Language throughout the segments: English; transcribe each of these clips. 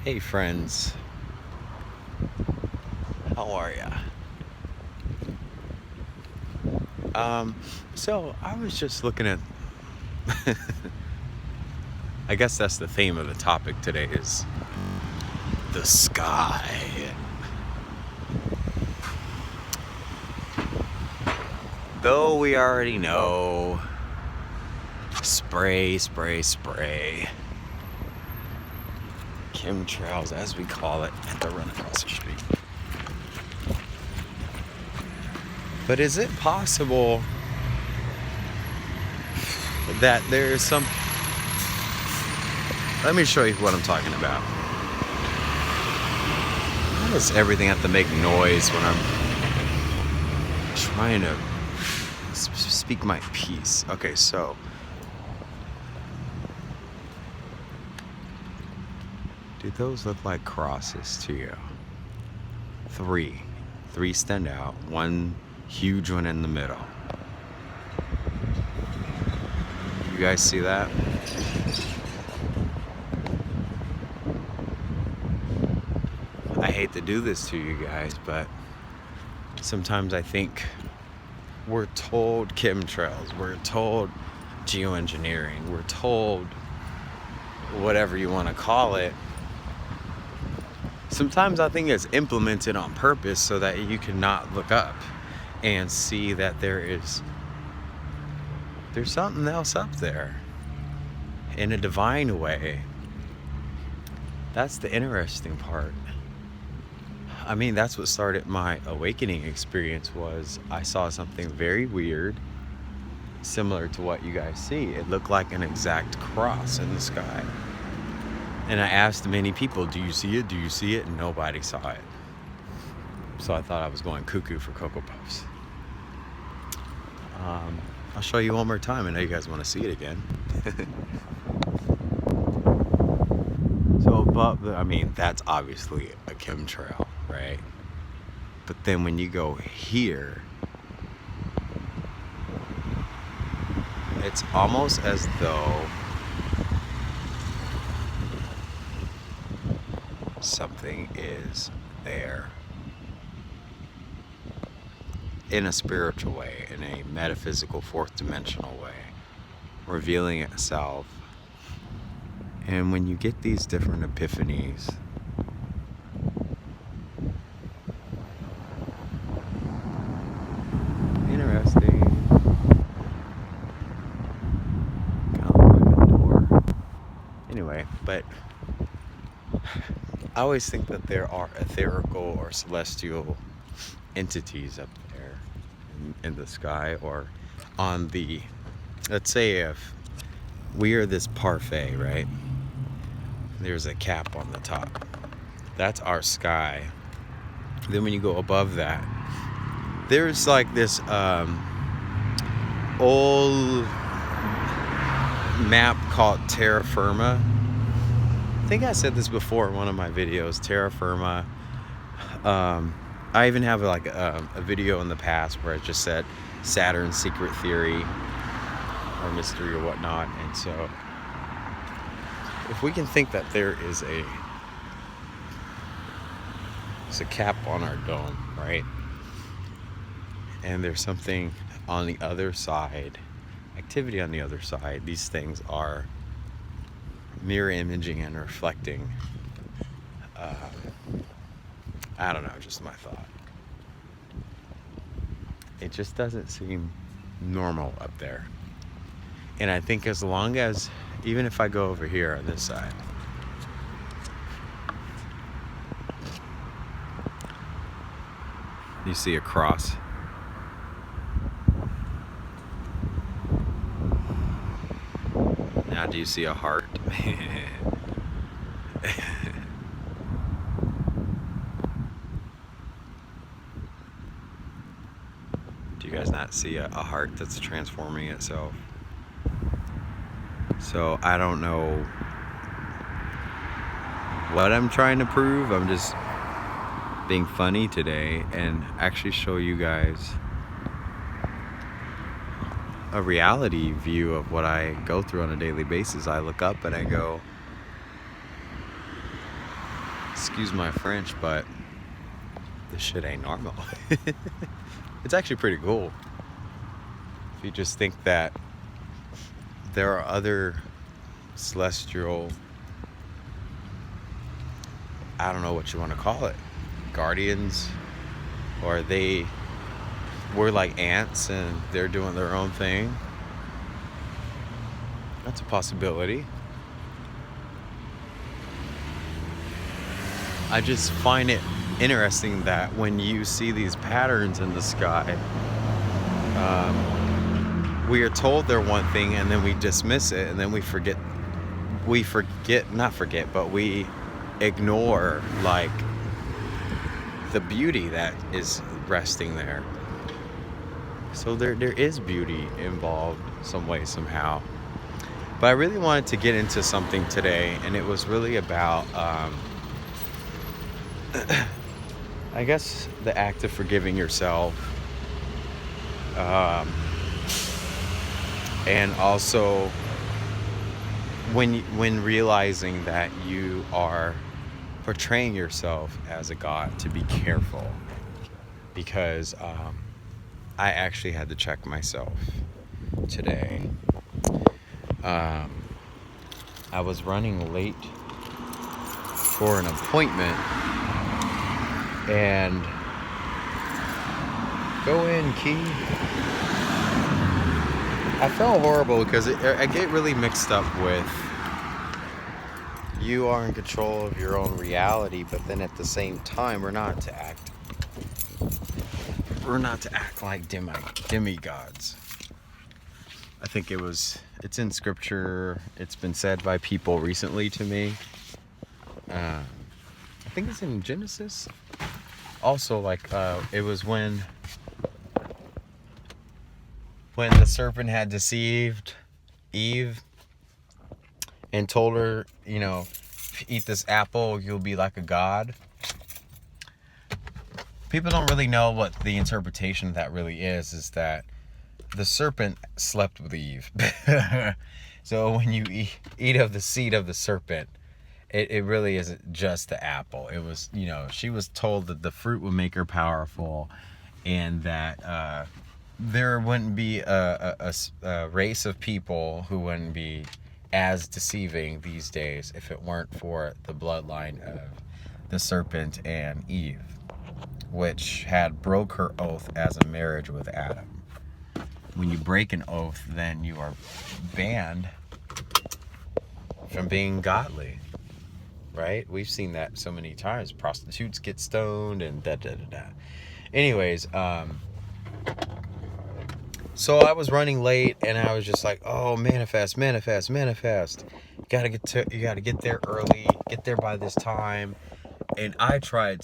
Hey friends, how are ya? So I was just looking at I guess that's the theme of the topic today is the sky. Though we already know spray, spray, spray. Chemtrails as we call it at the run across the street. But is it possible that there is some... Let me show you what I'm talking about. Why does everything have to make noise when I'm trying to speak my piece? Okay, so do those look like crosses to you? Three stand out, one huge one in the middle. You guys see that? I hate to do this to you guys, but sometimes I think we're told chemtrails, we're told geoengineering, we're told whatever you want to call it. Sometimes I think it's implemented on purpose so that you cannot look up and see that there's something else up there in a divine way. That's the interesting part. I mean, that's what started my awakening experience. Was I saw something very weird, similar to what you guys see. It looked like an exact cross in the sky. And I asked many people, do you see it? Do you see it? And nobody saw it. So I thought I was going cuckoo for Cocoa Puffs. I'll show you one more time. I know you guys want to see it again. So above, that's obviously a chemtrail, right? But then when you go here, it's almost as though something is there in a spiritual way, in a metaphysical fourth dimensional way, revealing itself. And when you get these different epiphanies, interesting, kind of like a door. Anyway, but I always think that there are etherical or celestial entities up there in the sky, or on the, let's say if we are this parfait, right? There's a cap on the top. That's our sky. Then when you go above that, there's like this old map called terra firma. I think I said this before in one of my videos, terra firma. I even have like a video in the past where I just said Saturn's secret theory or mystery or whatnot. And so if we can think that there is a cap on our dome, right? And there's something on the other side, activity on the other side. These things are mirror imaging and reflecting. I don't know, just my thought. It just doesn't seem normal up there. And I think as long as, even if I go over here on this side, you see a cross. Now do you see a heart? Do you guys not see a heart that's transforming itself? So I don't know what I'm trying to prove. I'm just being funny today and actually show you guys a reality view of what I go through on a daily basis. I look up and I go, excuse my French, but this shit ain't normal. It's actually pretty cool. If you just think that there are other celestial, I don't know what you want to call it, guardians, or we're like ants and they're doing their own thing. That's a possibility. I just find it interesting that when you see these patterns in the sky, we are told they're one thing and then we dismiss it, and then we ignore like the beauty that is resting there. So there is beauty involved some way, somehow. But I really wanted to get into something today, and it was really about I guess the act of forgiving yourself, and also when realizing that you are portraying yourself as a god, to be careful, because I actually had to check myself today. I was running late for an appointment, and go in, Key. I felt horrible because I get really mixed up with you are in control of your own reality, but then at the same time we're not to act like demigods. I think it's in scripture. It's been said by people recently to me. I think it's in Genesis. Also, like, it was when the serpent had deceived Eve and told her, if you eat this apple, you'll be like a god. People don't really know what the interpretation of that really is that the serpent slept with Eve. So when you eat of the seed of the serpent, it really isn't just the apple. It was, she was told that the fruit would make her powerful, and that there wouldn't be a race of people who wouldn't be as deceiving these days if it weren't for the bloodline of the serpent and Eve, which had broke her oath as a marriage with Adam. When you break an oath, then you are banned from being godly, right? We've seen that so many times. Prostitutes get stoned and da-da-da-da. Anyways, so I was running late, and I was just like, oh, manifest. You gotta get there early, get there by this time. And I tried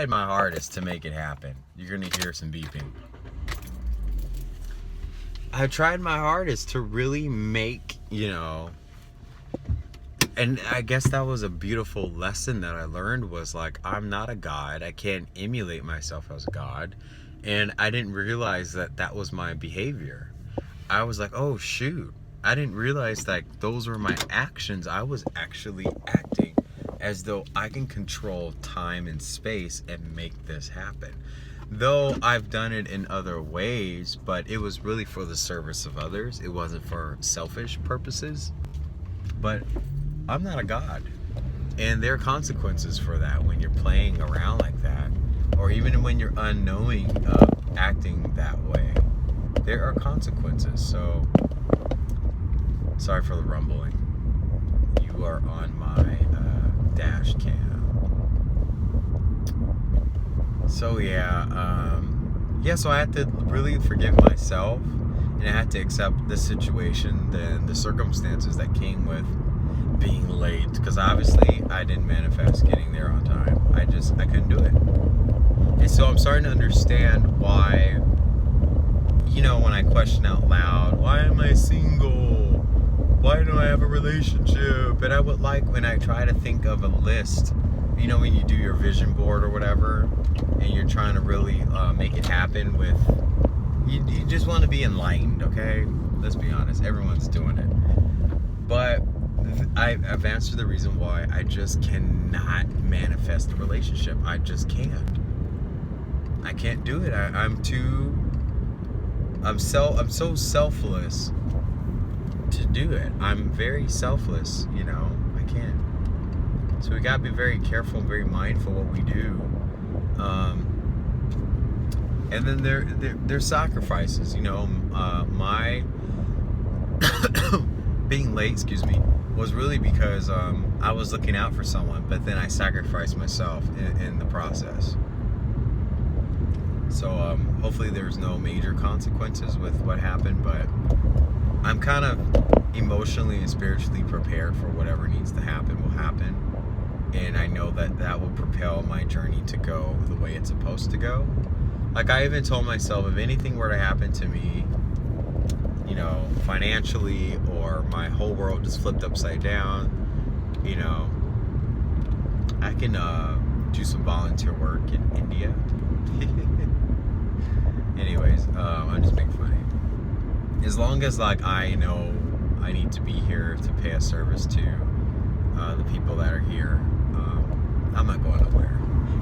my hardest to make it happen. You're gonna hear some beeping. I tried my hardest to really make, and I guess that was a beautiful lesson that I learned, was like, I'm not a god. I can't emulate myself as a god. And I didn't realize that was my behavior. I was like, oh shoot. I didn't realize that those were my actions. I was actually acting as though I can control time and space and make this happen. Though I've done it in other ways, but it was really for the service of others. It wasn't for selfish purposes. But I'm not a god. And there are consequences for that when you're playing around like that. Or even when you're unknowing of acting that way. There are consequences. So, sorry for the rumbling. You are on my dash cam. So so I had to really forgive myself, and I had to accept the situation, the circumstances that came with being late, because obviously I didn't manifest getting there on time. I couldn't do it. And so I'm starting to understand why, when I question out loud, why am I single? Why don't I have a relationship? And I would when I try to think of a list, when you do your vision board or whatever, and you're trying to really make it happen with, you just want to be enlightened, okay? Let's be honest, everyone's doing it. But I I've answered the reason why I just cannot manifest a relationship. I just can't. I can't do it. I'm so selfless to do it. I'm very selfless, you know. I can't. So we gotta be very careful and very mindful what we do. And then there's sacrifices, you know. My being late, was really because I was looking out for someone, but then I sacrificed myself in the process. So hopefully there's no major consequences with what happened, but I'm kind of emotionally and spiritually prepared for whatever needs to happen will happen. And I know that will propel my journey to go the way it's supposed to go. Like, I even told myself, if anything were to happen to me, you know, financially, or my whole world just flipped upside down, you know, I can do some volunteer work in India. Anyways, I'm just making fun. As long as, like, I know I need to be here to pay a service to the people that are here, I'm not going nowhere.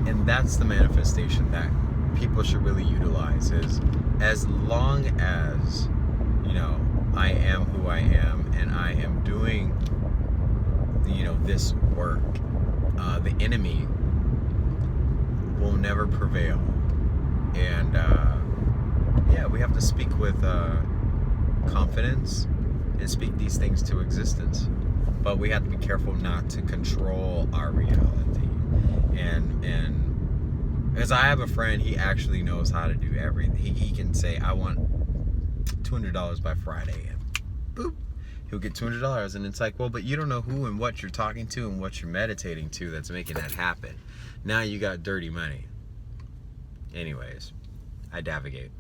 And that's the manifestation that people should really utilize, is as long as, you know, I am who I am and I am doing, you know, this work, the enemy will never prevail. And yeah, we have to speak with confidence and speak these things to existence, but we have to be careful not to control our reality. And because I have a friend, he actually knows how to do everything. He can say, I want $200 by Friday, and boop, he'll get $200. And it's like, well, but you don't know who and what you're talking to and what you're meditating to that's making that happen. Now you got dirty money. Anyways, I navigate.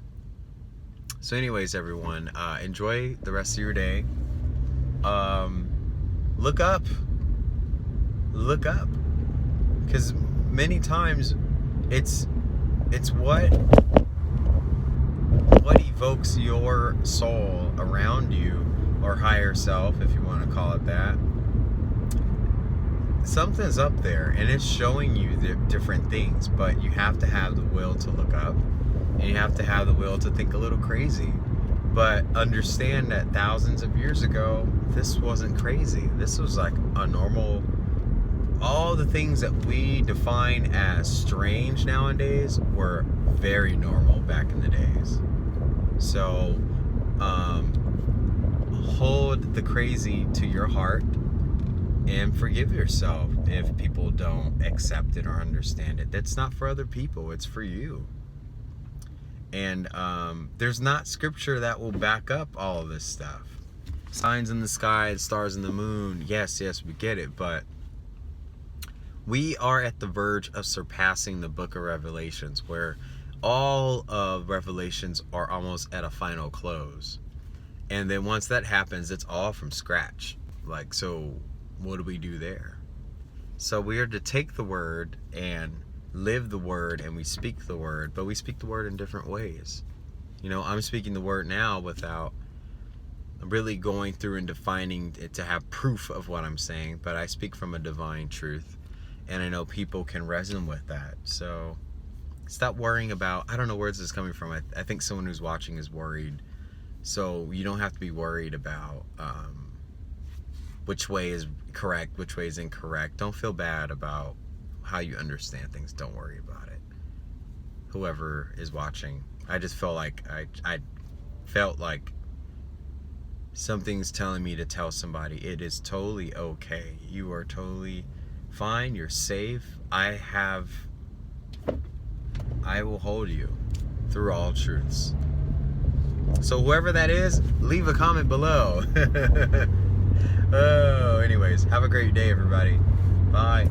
So anyways, everyone, enjoy the rest of your day. Look up, because many times it's what evokes your soul around you, or higher self, if you want to call it that. Something's up there and it's showing you the different things, but you have to have the will to look up, and you have to have the will to think a little crazy, but understand that thousands of years ago this wasn't crazy. This was like a normal, all the things that we define as strange nowadays were very normal back in the days. So hold the crazy to your heart and forgive yourself if people don't accept it or understand it. That's not for other people, it's for you. And there's not scripture that will back up all of this stuff. Signs in the sky, stars in the moon, yes, we get it, but we are at the verge of surpassing the book of Revelations, where all of Revelations are almost at a final close. And then once that happens, it's all from scratch. Like, so what do we do there? So we are to take the word and live the word, and we speak the word, but we speak the word in different ways. You know, I'm speaking the word now without really going through and defining it to have proof of what I'm saying, but I speak from a divine truth, and I know people can resonate with that. So stop worrying about, I don't know where this is coming from. I think someone who's watching is worried. So you don't have to be worried about which way is correct, which way is incorrect. Don't feel bad about how you understand things. Don't worry about it. Whoever is watching, I just felt like I felt like something's telling me to tell somebody it is totally okay. You are totally fine. You're safe. I will hold you through all truths. So whoever that is, leave a comment below. Oh, anyways, have a great day, everybody. Bye.